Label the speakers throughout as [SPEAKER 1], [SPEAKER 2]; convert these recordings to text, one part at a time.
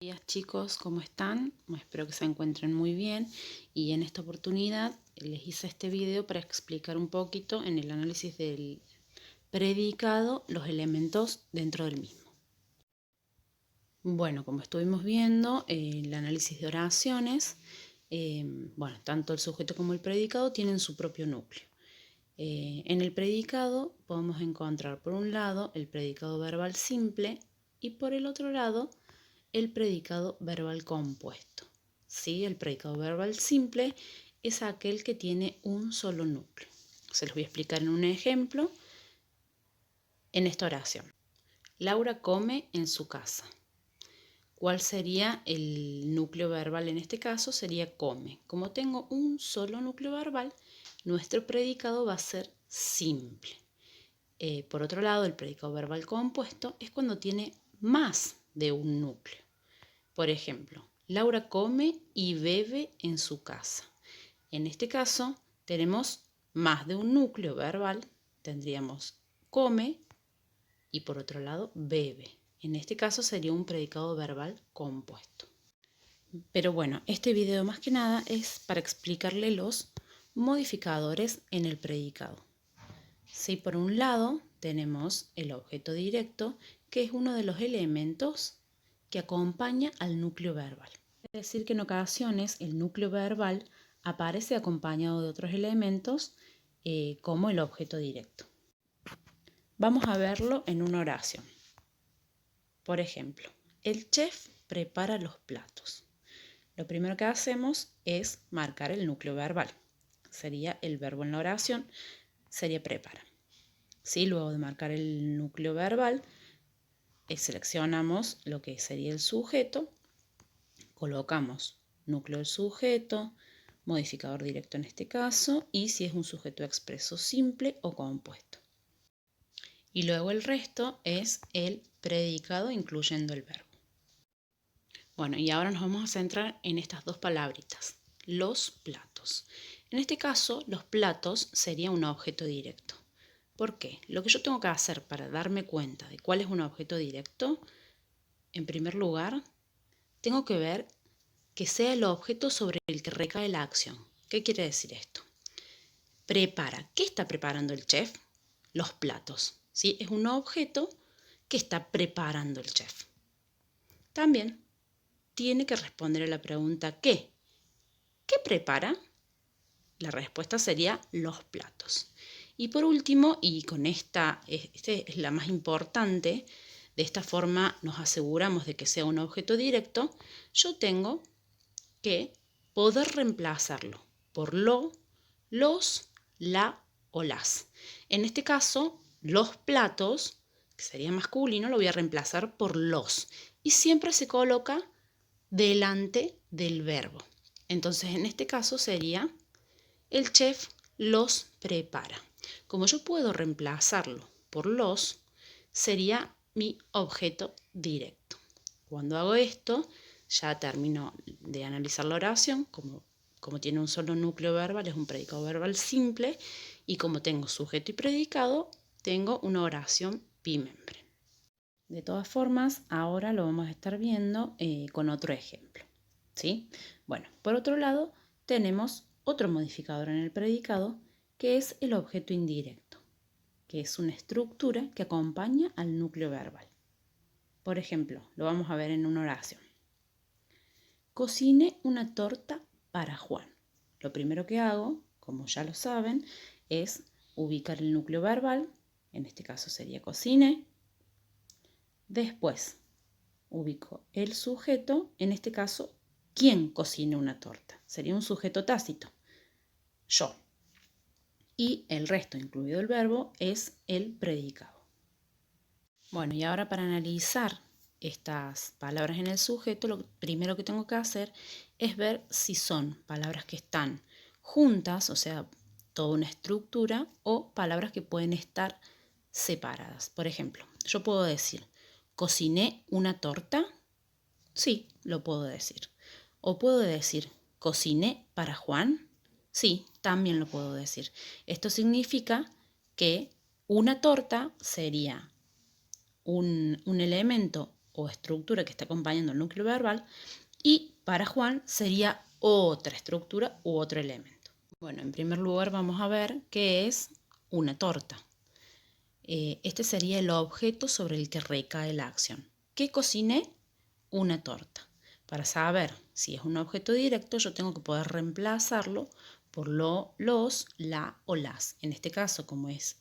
[SPEAKER 1] Buenos días chicos, ¿cómo están? Espero que se encuentren muy bien y en esta oportunidad les hice este video para explicar un poquito en el análisis del predicado los elementos dentro del mismo. Bueno, como estuvimos viendo, el análisis de oraciones, tanto el sujeto como el predicado tienen su propio núcleo. En el predicado podemos encontrar por un lado el predicado verbal simple y por el otro lado el predicado verbal compuesto. ¿Sí? El predicado verbal simple es aquel que tiene un solo núcleo. Se los voy a explicar en un ejemplo en esta oración. Laura come en su casa. ¿Cuál sería el núcleo verbal en este caso? Sería come. Como tengo un solo núcleo verbal, nuestro predicado va a ser simple. Por otro lado, el predicado verbal compuesto es cuando tiene más de un núcleo. Por ejemplo, Laura come y bebe en su casa. En este caso tenemos más de un núcleo verbal. Tendríamos come y por otro lado bebe. En este caso sería un predicado verbal compuesto. Pero bueno, este video más que nada es para explicarle los modificadores en el predicado. Si por un lado tenemos el objeto directo, que es uno de los elementos que acompaña al núcleo verbal. Es decir, que en ocasiones el núcleo verbal aparece acompañado de otros elementos como el objeto directo. Vamos a verlo en una oración. Por ejemplo, el chef prepara los platos. Lo primero que hacemos es marcar el núcleo verbal. Sería el verbo en la oración, sería prepara. ¿Sí? Luego de marcar el núcleo verbal, seleccionamos lo que sería el sujeto, colocamos núcleo del sujeto, modificador directo en este caso, y si es un sujeto expreso simple o compuesto. Y luego el resto es el predicado incluyendo el verbo. Bueno, y ahora nos vamos a centrar en estas dos palabritas, los platos. En este caso, los platos sería un objeto directo. ¿Por qué? Lo que yo tengo que hacer para darme cuenta de cuál es un objeto directo, en primer lugar, tengo que ver que sea el objeto sobre el que recae la acción. ¿Qué quiere decir esto? Prepara. ¿Qué está preparando el chef? Los platos. ¿Sí? Es un objeto que está preparando el chef. También tiene que responder a la pregunta ¿qué? ¿Qué prepara? La respuesta sería los platos. Y por último, y con esta es la más importante, de esta forma nos aseguramos de que sea un objeto directo, yo tengo que poder reemplazarlo por lo, los, la o las. En este caso, los platos, que sería masculino, lo voy a reemplazar por los. Y siempre se coloca delante del verbo. Entonces, en este caso sería el chef los prepara. Como yo puedo reemplazarlo por los, sería mi objeto directo. Cuando hago esto, ya termino de analizar la oración. Como tiene un solo núcleo verbal, es un predicado verbal simple. Y como tengo sujeto y predicado, tengo una oración bimembre. De todas formas, ahora lo vamos a estar viendo con otro ejemplo. ¿Sí? Bueno, por otro lado, tenemos otro modificador en el predicado, que es el objeto indirecto, que es una estructura que acompaña al núcleo verbal. Por ejemplo, lo vamos a ver en una oración. Cociné una torta para Juan. Lo primero que hago, como ya lo saben, es ubicar el núcleo verbal, en este caso sería cociné. Después ubico el sujeto, en este caso, ¿quién cocina una torta? Sería un sujeto tácito, yo. Y el resto, incluido el verbo, es el predicado. Bueno, y ahora para analizar estas palabras en el sujeto, lo primero que tengo que hacer es ver si son palabras que están juntas, o sea, toda una estructura, o palabras que pueden estar separadas. Por ejemplo, yo puedo decir, ¿cociné una torta? Sí, lo puedo decir. O puedo decir, ¿cociné para Juan? Sí, también lo puedo decir. Esto significa que una torta sería un elemento o estructura que está acompañando el núcleo verbal, y para Juan sería otra estructura u otro elemento. Bueno, en primer lugar vamos a ver qué es una torta. Este sería el objeto sobre el que recae la acción. ¿Qué cociné? Una torta. Para saber si es un objeto directo, yo tengo que poder reemplazarlo por los, la o las. En este caso, como es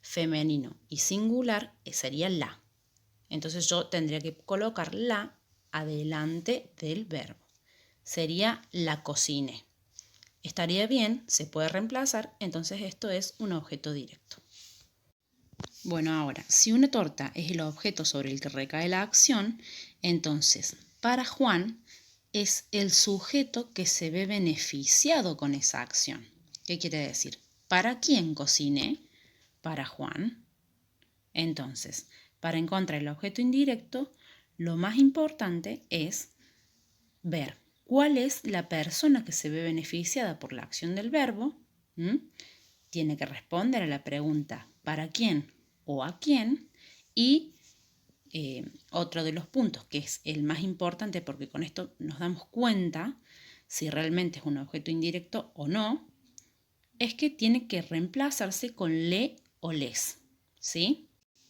[SPEAKER 1] femenino y singular, sería la. Entonces yo tendría que colocar la adelante del verbo. Sería la cociné. Estaría bien, se puede reemplazar, entonces esto es un objeto directo. Bueno, ahora, si una torta es el objeto sobre el que recae la acción, entonces para Juan es el sujeto que se ve beneficiado con esa acción. ¿Qué quiere decir? ¿Para quién cociné? Para Juan. Entonces, para encontrar el objeto indirecto, lo más importante es ver cuál es la persona que se ve beneficiada por la acción del verbo. Tiene que responder a la pregunta ¿para quién o a quién? Y otro de los puntos, que es el más importante porque con esto nos damos cuenta si realmente es un objeto indirecto o no, es que tiene que reemplazarse con le o les, ¿sí?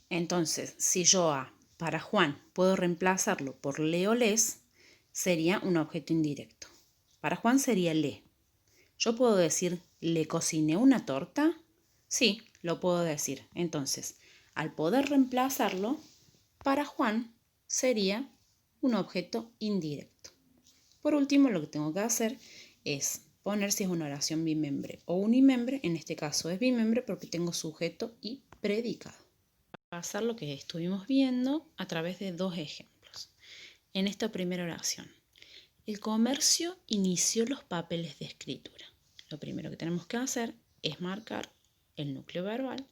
[SPEAKER 1] Entonces, si yo para Juan puedo reemplazarlo por le o les, sería un objeto indirecto. Para Juan sería le. ¿Yo puedo decir le cociné una torta? Sí, lo puedo decir. Entonces, al poder reemplazarlo, para Juan sería un objeto indirecto. Por último, lo que tengo que hacer es poner si es una oración bimembre o unimembre. En este caso es bimembre porque tengo sujeto y predicado. Pasar lo que estuvimos viendo a través de dos ejemplos. En esta primera oración, el comercio inició los papeles de escritura. Lo primero que tenemos que hacer es marcar el núcleo verbal.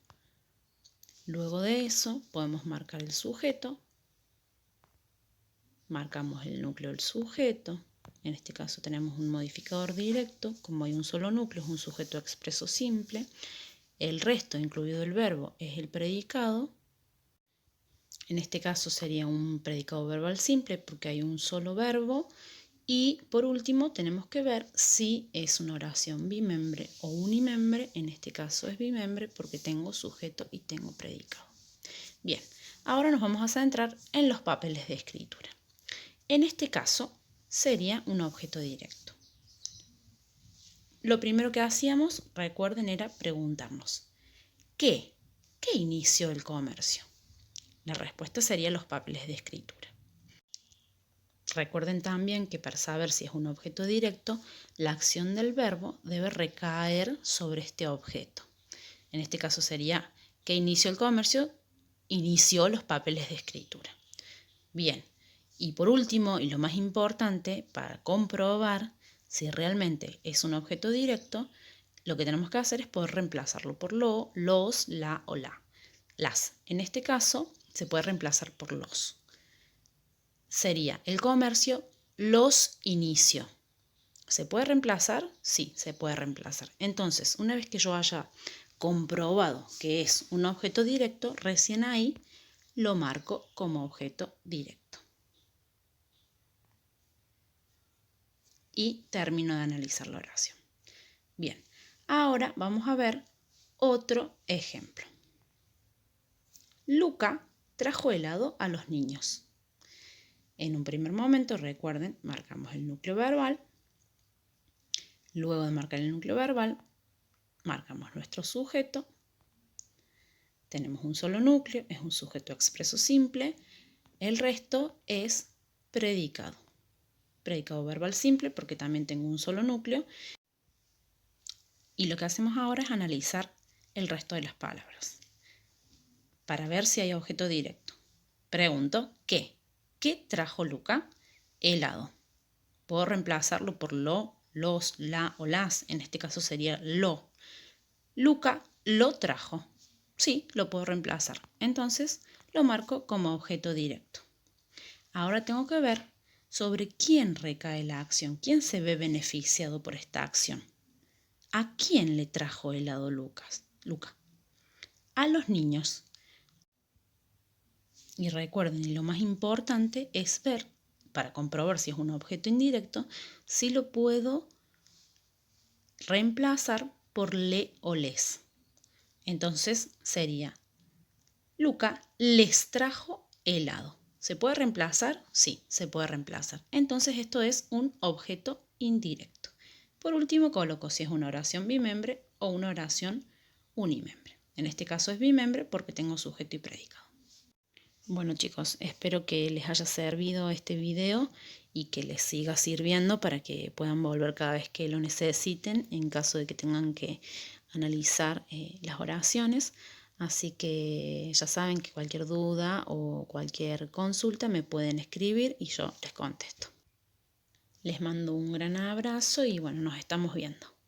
[SPEAKER 1] Luego de eso podemos marcar el sujeto. Marcamos el núcleo del sujeto. En este caso tenemos un modificador directo. Como hay un solo núcleo, es un sujeto expreso simple. El resto, incluido el verbo, es el predicado. En este caso sería un predicado verbal simple porque hay un solo verbo. Y por último tenemos que ver si es una oración bimembre o unimembre. En este caso es bimembre porque tengo sujeto y tengo predicado. Bien, ahora nos vamos a centrar en los papeles de escritura. En este caso sería un objeto directo. Lo primero que hacíamos, recuerden, era preguntarnos ¿qué inició el comercio? La respuesta sería los papeles de escritura. Recuerden también que para saber si es un objeto directo, la acción del verbo debe recaer sobre este objeto. En este caso sería ¿qué inició el comercio? Inició los papeles de escritura. Bien, y por último, y lo más importante, para comprobar si realmente es un objeto directo, lo que tenemos que hacer es poder reemplazarlo por lo, los, la o la. Las. En este caso, se puede reemplazar por los. Sería el comercio, los inició. ¿Se puede reemplazar? Sí, se puede reemplazar. Entonces, una vez que yo haya comprobado que es un objeto directo, recién ahí lo marco como objeto directo. Y termino de analizar la oración. Bien, ahora vamos a ver otro ejemplo. Luca trajo helado a los niños. En un primer momento, recuerden, marcamos el núcleo verbal. Luego de marcar el núcleo verbal, marcamos nuestro sujeto. Tenemos un solo núcleo, es un sujeto expreso simple. El resto es predicado. Predicado verbal simple porque también tengo un solo núcleo. Y lo que hacemos ahora es analizar el resto de las palabras para ver si hay objeto directo. Pregunto, ¿qué? ¿Qué trajo Luca? Helado. Puedo reemplazarlo por lo, los, la o las. En este caso sería lo. Luca lo trajo. Sí, lo puedo reemplazar. Entonces lo marco como objeto directo. Ahora tengo que ver sobre quién recae la acción. ¿Quién se ve beneficiado por esta acción? ¿A quién le trajo helado Luca? A los niños. Y recuerden, y lo más importante es ver, para comprobar si es un objeto indirecto, si lo puedo reemplazar por le o les. Entonces sería, Luca les trajo helado. ¿Se puede reemplazar? Sí, se puede reemplazar. Entonces esto es un objeto indirecto. Por último, coloco si es una oración bimembre o una oración unimembre. En este caso es bimembre porque tengo sujeto y predicado. Bueno chicos, espero que les haya servido este video y que les siga sirviendo para que puedan volver cada vez que lo necesiten en caso de que tengan que analizar las oraciones. Así que ya saben que cualquier duda o cualquier consulta me pueden escribir y yo les contesto. Les mando un gran abrazo y bueno, nos estamos viendo.